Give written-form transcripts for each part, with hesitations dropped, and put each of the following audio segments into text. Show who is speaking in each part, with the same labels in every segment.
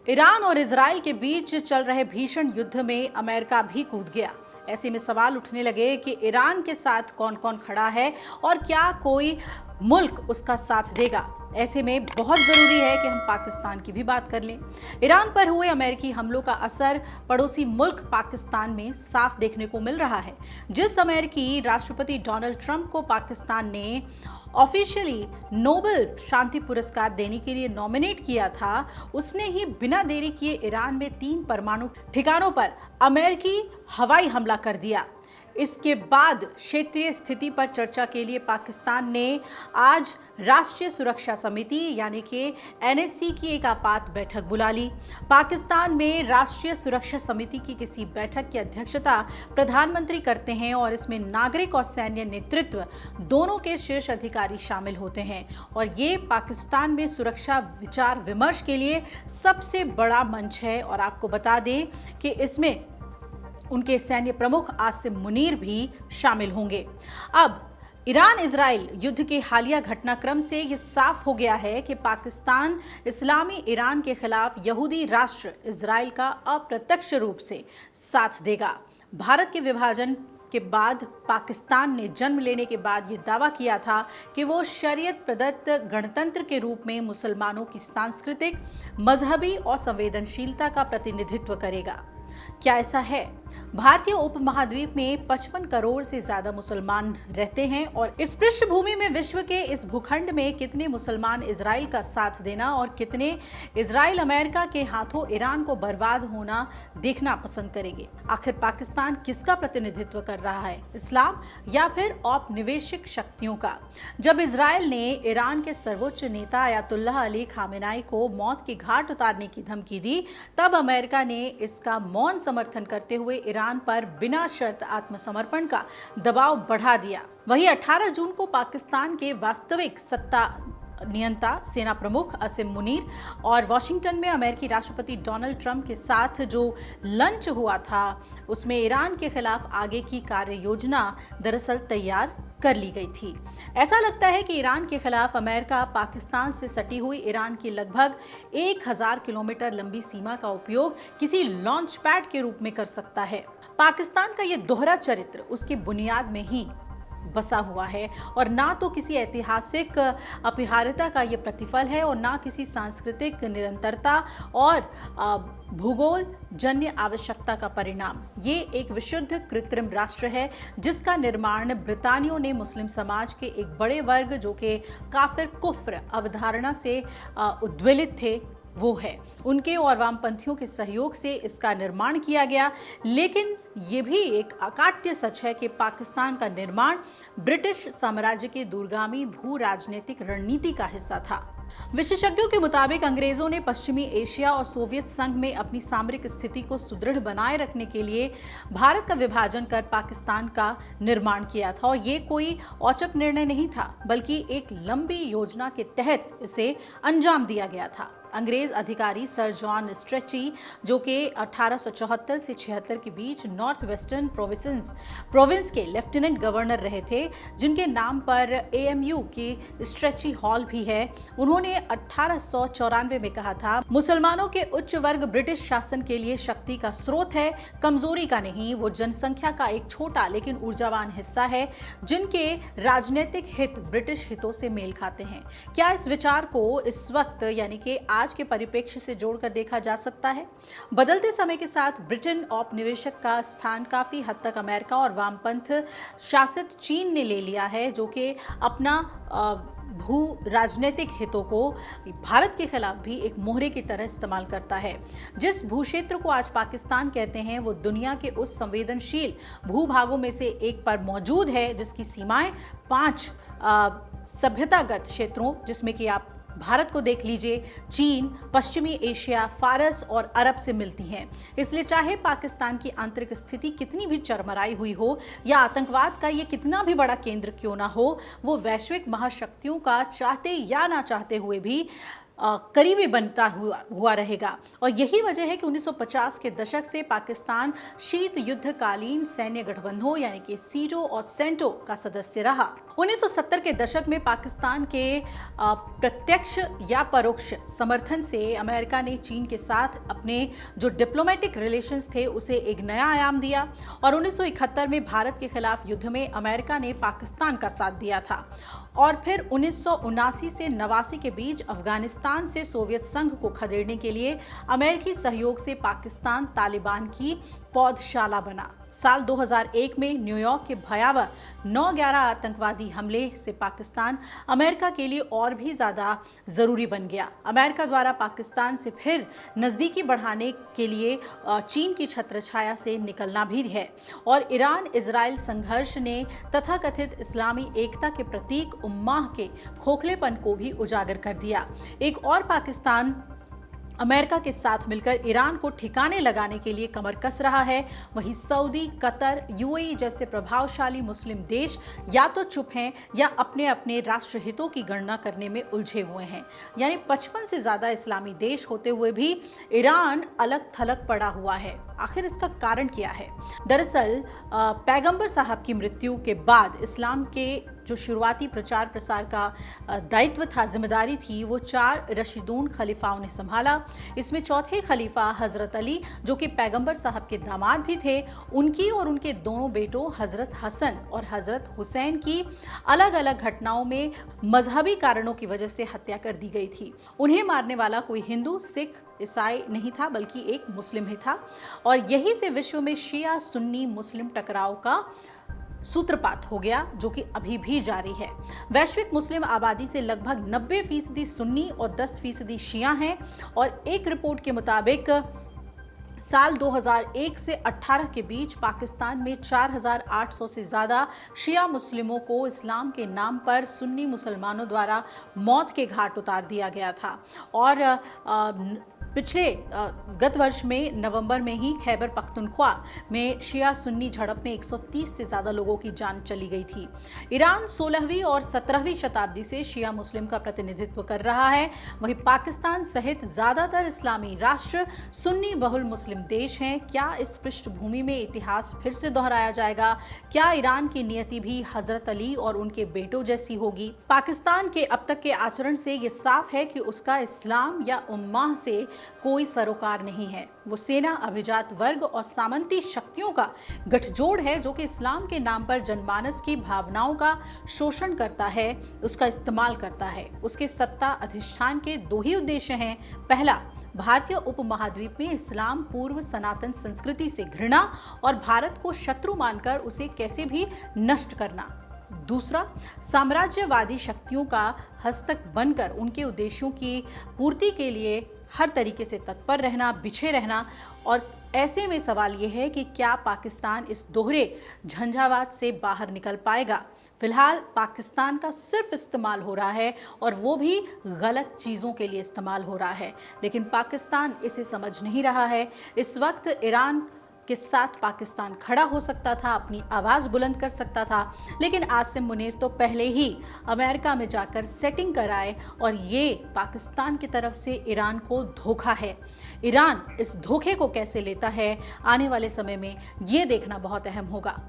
Speaker 1: Iran और Israel के बीच चल रहे भीषण युद्ध में अमेरिका भी कूद गया। ऐसे में सवाल उठने लगे कि ईरान के साथ कौन कौन खड़ा है और क्या कोई मुल्क उसका साथ देगा। ऐसे में बहुत ज़रूरी है कि हम पाकिस्तान की भी बात कर लें। ईरान पर हुए अमेरिकी हमलों का असर पड़ोसी मुल्क पाकिस्तान में साफ देखने को मिल रहा है। जिस अमेरिकी राष्ट्रपति डोनाल्ड ट्रंप को पाकिस्तान ने ऑफिशियली नोबेल शांति पुरस्कार देने के लिए नॉमिनेट किया था, उसने ही बिना देरी किए ईरान में 3 परमाणु ठिकानों पर अमेरिकी हवाई हमला कर दिया। इसके बाद क्षेत्रीय स्थिति पर चर्चा के लिए पाकिस्तान ने आज राष्ट्रीय सुरक्षा समिति यानी कि एनएससी की एक आपात बैठक बुला ली। पाकिस्तान में राष्ट्रीय सुरक्षा समिति की किसी बैठक की अध्यक्षता प्रधानमंत्री करते हैं और इसमें नागरिक और सैन्य नेतृत्व दोनों के शीर्ष अधिकारी शामिल होते हैं और ये पाकिस्तान में सुरक्षा विचार विमर्श के लिए सबसे बड़ा मंच है। और आपको बता दें कि इसमें उनके सैन्य प्रमुख आसिम मुनीर भी शामिल होंगे। अब ईरान इजराइल युद्ध के हालिया घटनाक्रम से ये साफ हो गया है कि पाकिस्तान इस्लामी ईरान के खिलाफ यहूदी राष्ट्र इजराइल का अप्रत्यक्ष रूप से साथ देगा। भारत के विभाजन के बाद पाकिस्तान ने जन्म लेने के बाद ये दावा किया था कि वो शरीयत प्रदत्त गणतंत्र के रूप में मुसलमानों की सांस्कृतिक, मजहबी और संवेदनशीलता का प्रतिनिधित्व करेगा। क्या ऐसा है? भारतीय उपमहाद्वीप में 55 करोड़ से ज्यादा मुसलमान रहते हैं और इस पृष्ठभूमि में विश्व के इस भूखंड में कितने मुसलमान इजराइल का साथ देना और कितने इजराइल अमेरिका के हाथों ईरान को बर्बाद होना देखना पसंद करेंगे। आखिर पाकिस्तान किसका प्रतिनिधित्व कर रहा है, इस्लाम या फिर औपनिवेशिक शक्तियों का? जब इजराइल ने ईरान के सर्वोच्च नेता अयातुल्लाह अली खामेनाई को मौत के घाट उतारने की धमकी दी, तब अमेरिका ने इसका मौन समर्थन करते हुए ईरान पर बिना शर्त आत्मसमर्पण का दबाव बढ़ा दिया। वहीं 18 जून को पाकिस्तान के वास्तविक सत्ता नियंता सेना प्रमुख आसिम मुनीर और वॉशिंगटन में अमेरिकी राष्ट्रपति डोनाल्ड ट्रंप के साथ जो लंच हुआ था, उसमें ईरान के खिलाफ आगे की कार्य योजना दरअसल तैयार कर ली गई थी। ऐसा लगता है कि ईरान के खिलाफ अमेरिका पाकिस्तान से सटी हुई ईरान की लगभग 1000 किलोमीटर लंबी सीमा का उपयोग किसी लॉन्च पैड के रूप में कर सकता है। पाकिस्तान का ये दोहरा चरित्र उसकी बुनियाद में ही बसा हुआ है और ना तो किसी ऐतिहासिक अपरिहार्यता का ये प्रतिफल है और ना किसी सांस्कृतिक निरंतरता और भूगोल जन्य आवश्यकता का परिणाम। ये एक विशुद्ध कृत्रिम राष्ट्र है जिसका निर्माण ब्रितानियों ने मुस्लिम समाज के एक बड़े वर्ग जो कि काफिर कुफ्र अवधारणा से उद्वेलित थे वो है, उनके और वामपंथियों के सहयोग से इसका निर्माण किया गया। लेकिन ये भी एक अकाट्य सच है कि पाकिस्तान का निर्माण ब्रिटिश साम्राज्य के दूरगामी भू राजनीतिक रणनीति का हिस्सा था। विशेषज्ञों के मुताबिक अंग्रेजों ने पश्चिमी एशिया और सोवियत संघ में अपनी सामरिक स्थिति को सुदृढ़ बनाए रखने के लिए भारत का विभाजन कर पाकिस्तान का निर्माण किया था और ये कोई औचक निर्णय नहीं था, बल्कि एक लंबी योजना के तहत इसे अंजाम दिया गया था। अंग्रेज अधिकारी सर जॉन स्ट्रेची, जो कि 1874 से 76 के बीच नॉर्थ वेस्टर्न प्रोविंस के लेफ्टिनेंट गवर्नर रहे थे, जिनके नाम पर एएमयू की स्ट्रेची हॉल भी है, उन्होंने 1894 में कहा था, मुसलमानों के उच्च वर्ग ब्रिटिश शासन के लिए शक्ति का स्रोत है, कमजोरी का नहीं। वो जनसंख्या का एक छोटा लेकिन ऊर्जावान हिस्सा है जिनके राजनीतिक हित ब्रिटिश हितों से मेल खाते हैं। क्या इस विचार को इस वक्त यानी कि आज के परिप्रेक्ष्य से जोड़कर देखा जा सकता है? बदलते समय के साथ ब्रिटेन औपनिवेशक का स्थान काफी हद तक अमेरिका और वामपंथ शासित चीन ने ले लिया है, जो कि अपना भू राजनीतिक हितों को भारत के खिलाफ भी एक मोहरे की तरह इस्तेमाल करता है। जिस भूक्षेत्र को आज पाकिस्तान कहते हैं वो दुनिया के उस संवेदनशील भूभागों में से एक पर मौजूद है जिसकी सीमाएं 5 सभ्यतागत क्षेत्रों, जिसमें कि आप भारत को देख लीजिए, चीन, पश्चिमी एशिया, फारस और अरब से मिलती हैं। इसलिए चाहे पाकिस्तान की आंतरिक स्थिति कितनी भी चरमराई हुई हो या आतंकवाद का ये कितना भी बड़ा केंद्र क्यों ना हो, वो वैश्विक महाशक्तियों का चाहते या ना चाहते हुए भी करीबी बनता हुआ रहेगा। और यही वजह है कि 1950 के दशक से पाकिस्तान शीत युद्धकालीन सैन्य गठबंधनों यानी कि सीटो और सेंटो का सदस्य रहा 1970 के दशक में पाकिस्तान के प्रत्यक्ष या परोक्ष समर्थन से अमेरिका ने चीन के साथ अपने जो डिप्लोमेटिक रिलेशंस थे उसे एक नया आयाम दिया और 1971 में भारत के खिलाफ युद्ध में अमेरिका ने पाकिस्तान का साथ दिया था। और फिर 1979 से 89 के बीच अफगानिस्तान से सोवियत संघ को खदेड़ने के लिए अमेरिकी सहयोग से पाकिस्तान तालिबान की पौधशाला बना। साल 2001 में न्यूयॉर्क के भयावह 9/11 आतंकवादी हमले से पाकिस्तान अमेरिका के लिए और भी ज़्यादा ज़रूरी बन गया। अमेरिका द्वारा पाकिस्तान से फिर नज़दीकी बढ़ाने के लिए चीन की छत्रछाया से निकलना भी है और ईरान इजराइल संघर्ष ने तथाकथित इस्लामी एकता के प्रतीक उम्माह के खोखलेपन को भी उजागर कर दिया। एक और पाकिस्तान अमेरिका के साथ मिलकर ईरान को ठिकाने लगाने के लिए कमर कस रहा है। वहीं सऊदी, कतर, यूएई जैसे प्रभावशाली मुस्लिम देश या तो चुप हैं या अपने अपने राष्ट्र हितों की गणना करने में उलझे हुए हैं। यानी 55 से ज़्यादा इस्लामी देश होते हुए भी ईरान अलग थलग पड़ा हुआ है। आखिर इसका कारण क्या है? दरअसल पैगंबर साहब की मृत्यु के बाद इस्लाम के जो शुरुआती प्रचार प्रसार का दायित्व था, जिम्मेदारी थी, वो 4 रशीदून खलीफाओं ने संभाला। इसमें चौथे खलीफा हज़रत अली, जो कि पैगंबर साहब के दामाद भी थे, उनकी और उनके दोनों बेटों हज़रत हसन और हज़रत हुसैन की अलग अलग घटनाओं में मजहबी कारणों की वजह से हत्या कर दी गई थी। उन्हें मारने वाला कोई हिंदू, सिख, ईसाई नहीं था, बल्कि एक मुस्लिम ही था। और यही से विश्व में शिया सुन्नी मुस्लिम टकराव का सूत्रपात हो गया, जो कि अभी भी जारी है। वैश्विक मुस्लिम आबादी से लगभग 90% सुन्नी और 10% शिया हैं और एक रिपोर्ट के मुताबिक साल 2001 से 18 के बीच पाकिस्तान में 4800 से ज़्यादा शिया मुस्लिमों को इस्लाम के नाम पर सुन्नी मुसलमानों द्वारा मौत के घाट उतार दिया गया था। और पिछले गत वर्ष में नवंबर में ही खैबर पख्तूनख्वा में शिया सुन्नी झड़प में 130 से ज़्यादा लोगों की जान चली गई थी। ईरान 16वीं और 17वीं शताब्दी से शिया मुस्लिम का प्रतिनिधित्व कर रहा है। वहीं पाकिस्तान सहित ज़्यादातर इस्लामी राष्ट्र सुन्नी बहुल मुस्लिम देश हैं। क्या इस पृष्ठभूमि में इतिहास फिर से दोहराया जाएगा? क्या ईरान की नियति भी हज़रत अली और उनके बेटों जैसी होगी? पाकिस्तान के अब तक के आचरण से ये साफ है कि उसका इस्लाम या उम्माह से कोई सरोकार नहीं है। वो सेना, अभिजात वर्ग और सामंती शक्तियों का गठजोड़ है, जो कि इस्लाम के नाम पर जनमानस की भावनाओं का शोषण करता है, उसका इस्तेमाल करता है। उसके सत्ता अधिष्ठान के 2 ही उद्देश्य हैं। पहला, भारतीय उपमहाद्वीप में इस्लाम पूर्व सनातन संस्कृति से घृणा और भारत को शत्रु मानकर उसे कैसे भी नष्ट करना। दूसरा, साम्राज्यवादी शक्तियों का हस्तक बनकर उनके उद्देश्यों की पूर्ति के लिए हर तरीके से तत्पर रहना, बिछे रहना। और ऐसे में सवाल ये है कि क्या पाकिस्तान इस दोहरे झंझावात से बाहर निकल पाएगा? फिलहाल पाकिस्तान का सिर्फ इस्तेमाल हो रहा है और वो भी गलत चीज़ों के लिए इस्तेमाल हो रहा है, लेकिन पाकिस्तान इसे समझ नहीं रहा है। इस वक्त ईरान के साथ पाकिस्तान खड़ा हो सकता था, अपनी आवाज़ बुलंद कर सकता था, लेकिन आसिम मुनीर तो पहले ही अमेरिका में जाकर सेटिंग कराए और ये पाकिस्तान की तरफ से ईरान को धोखा है। ईरान इस धोखे को कैसे लेता है, आने वाले समय में ये देखना बहुत अहम होगा।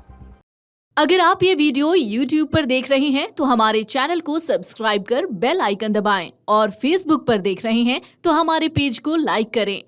Speaker 2: अगर आप ये वीडियो YouTube पर देख रहे हैं तो हमारे चैनल को सब्सक्राइब कर बेल आइकन दबाएं और Facebook पर देख रहे हैं तो हमारे पेज को लाइक करें।